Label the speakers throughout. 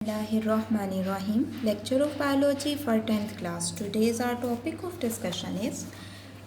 Speaker 1: Bismillahirrahmanirrahim. Lecture of Biology for 10th class. Today's our topic of discussion is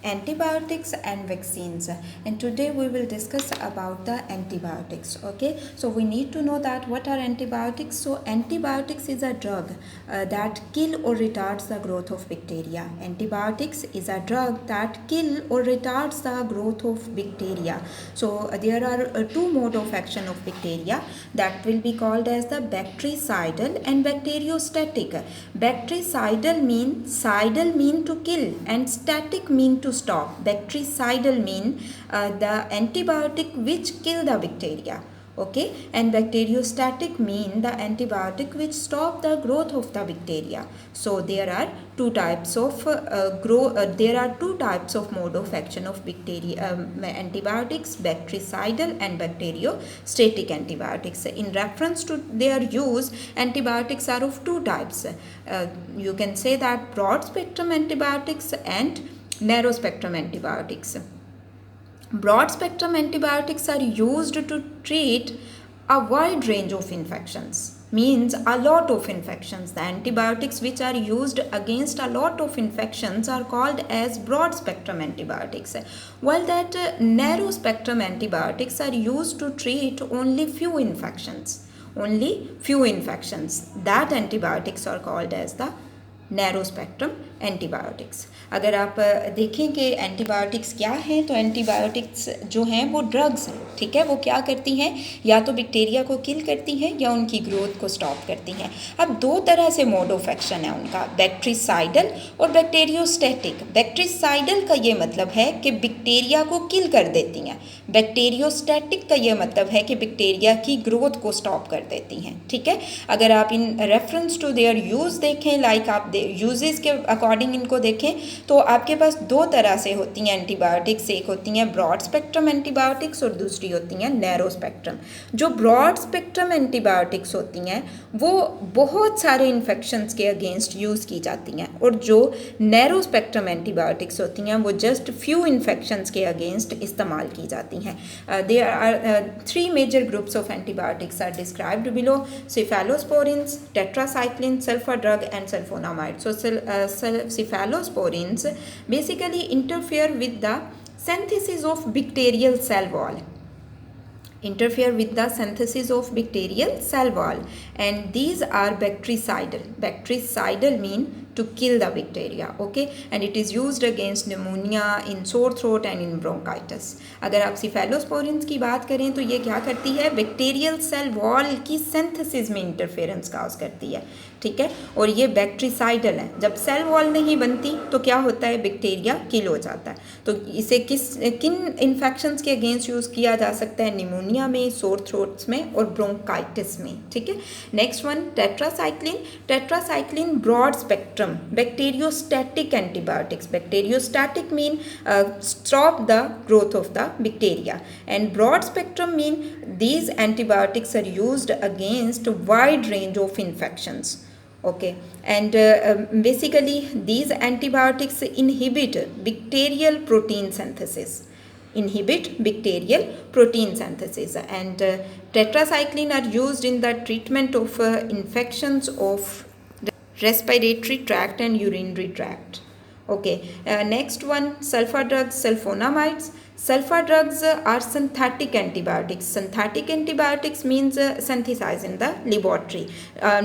Speaker 1: antibiotics and vaccines, and today we will discuss about the antibiotics. Okay, so we need to know that what are antibiotics. So antibiotics is a drug that kill or retards the growth of bacteria. Antibiotics is a drug that kill or retards the growth of bacteria. So there are two mode of action of bacteria that will be called as the bactericidal and bacteriostatic. Bactericidal mean to kill and static mean to stop. Bactericidal mean the antibiotic which kill the bacteria. Okay, and bacteriostatic mean the antibiotic which stop the growth of the bacteria. So there are two types of mode of action of bacteria antibiotics: bactericidal and bacteriostatic antibiotics. In reference to their use, antibiotics are of two types. You can say that broad spectrum antibiotics and narrow spectrum antibiotics. Broad spectrum antibiotics are used to treat a wide range of infections, means a lot of infections. The antibiotics which are used against a lot of infections are called as broad spectrum antibiotics, while that narrow spectrum antibiotics are used to treat only few infections. That antibiotics are called as the narrow spectrum antibiotics. अगर आप देखें कि antibiotics क्या हैं, तो antibiotics जो हैं वो ड्रग्स हैं. ठीक है, वो क्या करती हैं, या तो बैक्टीरिया को किल करती हैं या उनकी ग्रोथ को स्टॉप करती हैं. अब दो तरह से मोड ऑफ एक्शन है उनका, बैक्टीरिसाइडल और बैक्टीरियोस्टैटिक. बैक्टीरिसाइडल का ये मतलब है कि बैक्टीरिया को किल कर देती हैं. बैक्टीरियोस्टैटिक का ये मतलब है कि बैक्टीरिया की ग्रोथ को स्टॉप कर देती हैं. ठीक है, अगर आप in reference to their use देखें, लाइक आप यूजेस के अकॉर्डिंग इनको देखें, तो आपके पास दो तरह से होती हैं एंटीबायोटिक्स. एक होती हैं ब्रॉड स्पेक्ट्रम एंटीबायोटिक्स और दूसरी होती हैं नैरो स्पेक्ट्रम. जो ब्रॉड स्पेक्ट्रम एंटीबायोटिक्स होती हैं वो बहुत सारे इन्फेक्शंस के अगेंस्ट यूज़ की जाती हैं, और जो नैरो स्पेक्ट्रम एंटीबायोटिक्स होती हैं वो जस्ट फ्यू इन्फेक्शंस के अगेंस्ट इस्तेमाल की जाती हैं. There are three major groups of antibiotics are described below: cephalosporins, tetracycline, sulfur drug and sulfonamide. So cephalosporins basically interfere with the synthesis of bacterial cell wall. And these are bactericidal. Bactericidal mean to kill the bacteria. Okay, and it is used against pneumonia, in sore throat and in bronchitis. अगर आप cephalosporins की बात करें तो ये क्या करती है, बैक्टीरियल सेल वॉल की सिंथेसिस में इंटरफेरेंस काज करती है. ठीक है, और ये बैक्टीरिसाइडल है. जब सेल वॉल नहीं बनती तो क्या होता है, बैक्टीरिया किल हो जाता है. तो इसे किन इन्फेक्शंस के अगेंस्ट यूज़ किया जा सकता है, निमोनिया में, सोर थ्रोट्स में और ब्रोंकाइटिस में. ठीक है, next one tetracycline. Tetracycline broad spectrum bacteriostatic antibiotics. Bacteriostatic mean stop the growth of the bacteria, and broad spectrum mean these antibiotics are used against a wide range of infections. Okay, and basically these antibiotics inhibit bacterial protein synthesis. And tetracycline are used in the treatment of infections of respiratory tract and urinary tract. Okay, next one, sulfur drugs, sulfonamides. Sulfur drugs are synthetic antibiotics. Synthetic antibiotics means synthesized in the laboratory,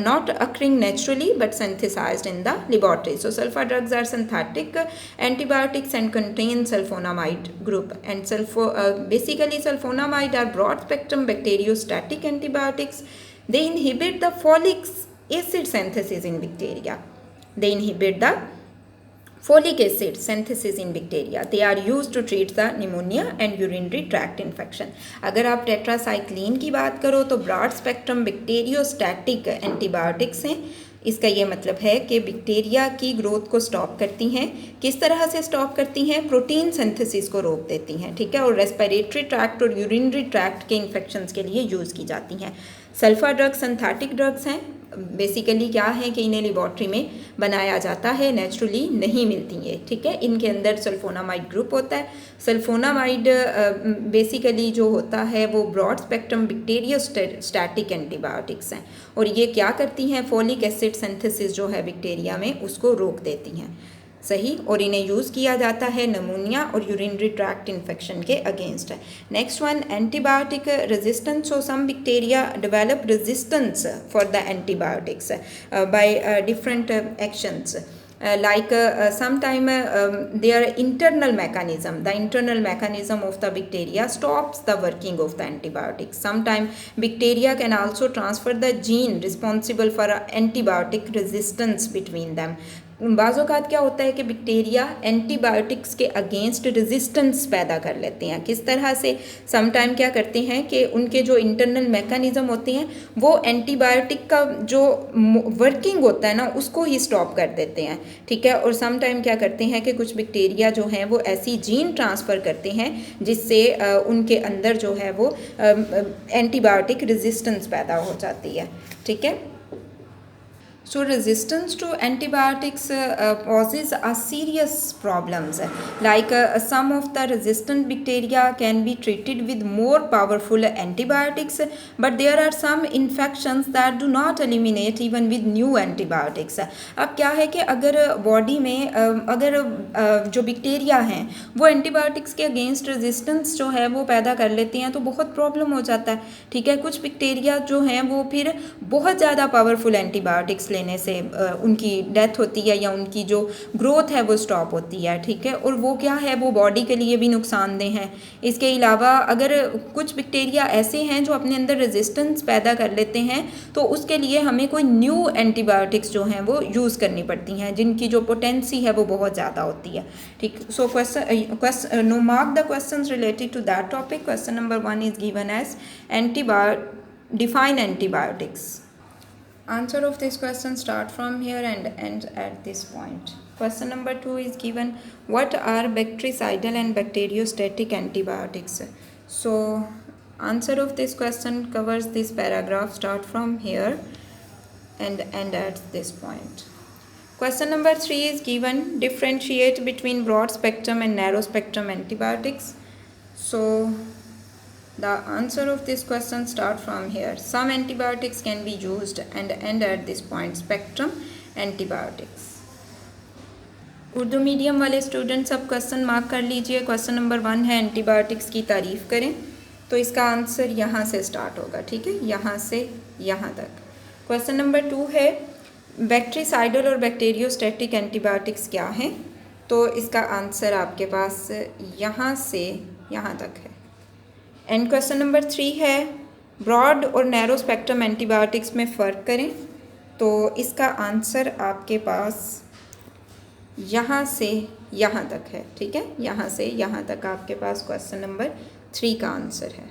Speaker 1: not occurring naturally but synthesized in the laboratory. So sulfur drugs are synthetic antibiotics and contain sulfonamide group. And basically sulfonamide are broad spectrum bacteriostatic antibiotics. They inhibit the folic acid synthesis in bacteria. Folic acid synthesis in bacteria. They are used to treat the pneumonia and urinary tract infection. अगर आप tetracycline की बात करो तो broad spectrum bacteriostatic antibiotics हैं. इसका ये मतलब है कि बैक्टीरिया की ग्रोथ को स्टॉप करती हैं. किस तरह से स्टॉप करती हैं, प्रोटीन सिंथेसिस को रोक देती हैं. ठीक है, और रेस्पिरेटरी ट्रैक्ट और यूरिनरी ट्रैक्ट के इन्फेक्शंस के लिए यूज़ की जाती हैं. सल्फर ड्रग्स सिंथेटिक ड्रग्स हैं. बेसिकली क्या है कि इन्हें लेबॉर्ट्री में बनाया जाता है, नेचुरली नहीं मिलती है, ठीक है। इनके अंदर सल्फोनामाइड ग्रुप होता है। सल्फोनामाइड बेसिकली जो होता है वो ब्रॉड स्पेक्ट्रम बैक्टीरियोस्टैटिक एंटीबायोटिक्स हैं, और ये क्या करती हैं, फोलिक एसिड सिंथेसिस जो है बैक्टीरिया में उसको रोक देती हैं, सही। और इन्हें यूज़ किया जाता है नमूनिया और यूरिनरी ट्रैक्ट इन्फेक्शन के अगेंस्ट है। Next one, antibiotic resistance. So some bacteria develop resistance for the antibiotics by different actions, like sometime their internal mechanism, the internal mechanism of the bacteria stops the working of the antibiotics. Sometime bacteria can also transfer the gene responsible for antibiotic resistance between them. बाज़-औक़ात क्या होता है कि bacteria antibiotics के against resistance पैदा कर लेते हैं। किस तरह से, समटाइम क्या करते हैं कि उनके जो इंटरनल मैकेनिज़्म होते हैं वो एंटीबायोटिक का जो वर्किंग होता है ना उसको ही स्टॉप कर देते हैं, ठीक है। और समटाइम क्या करते हैं कि कुछ बैक्टीरिया जो हैं वो ऐसी जीन ट्रांसफ़र करते हैं जिससे उनके अंदर जो है वो एंटीबायोटिक रेजिस्टेंस पैदा हो जाती है, ठीक है। So resistance to antibiotics poses a serious problems, like some of the resistant bacteria can be treated with more powerful antibiotics, but there are some infections that do not eliminate even with new antibiotics. अब क्या है कि अगर body में अगर जो bacteria हैं वो एंटीबायोटिक्स के अगेंस्ट रेजिस्टेंस जो है वो पैदा कर लेती हैं तो बहुत प्रॉब्लम हो जाता है, ठीक है। कुछ बैक्टीरिया जो हैं वो फिर बहुत ज़्यादा पावरफुल एंटीबायोटिक्स लेने से उनकी डेथ होती है या उनकी जो ग्रोथ है वो स्टॉप होती है, ठीक है। और वो क्या है, वो बॉडी के लिए भी नुकसानदेह हैं। इसके अलावा अगर कुछ बैक्टीरिया ऐसे हैं जो अपने अंदर रेजिस्टेंस पैदा कर लेते हैं तो उसके लिए हमें कोई न्यू एंटीबायोटिक्स जो हैं वो यूज़ करनी पड़ती हैं जिनकी जो पोटेंसी है वो बहुत ज़्यादा होती है, ठीक। So question no mark the questions related to that topic. Question number 1 is given as define antibiotics. Answer of this question start from here and end at this point. Question number 2 is given, what are bactericidal and bacteriostatic antibiotics? So answer of this question covers this paragraph, start from here and end at this point. Question number 3 is given, differentiate between broad spectrum and narrow spectrum antibiotics. So the answer of this question start from here. Some antibiotics can be used and end at this point, spectrum antibiotics. Urdu medium वाले student सब question mark कर लीजिए। Question number 1 है antibiotics की तारीफ़ करें, तो इसका आंसर यहाँ से स्टार्ट होगा, ठीक है, यहाँ से यहाँ तक। क्वेश्चन नंबर 2 है बैक्टीरिसाइडल और बैक्टीरियोस्टैटिक एंटीबायोटिक्स क्या हैं, तो इसका आंसर आपके पास यहाँ से यहाँ तक है। एंड क्वेश्चन नंबर 3 है ब्रॉड और नैरो स्पेक्ट्रम एंटीबायोटिक्स में फ़र्क करें, तो इसका आंसर आपके पास यहाँ से यहाँ तक है, ठीक है। यहाँ से यहाँ तक आपके पास क्वेश्चन नंबर 3 का आंसर है।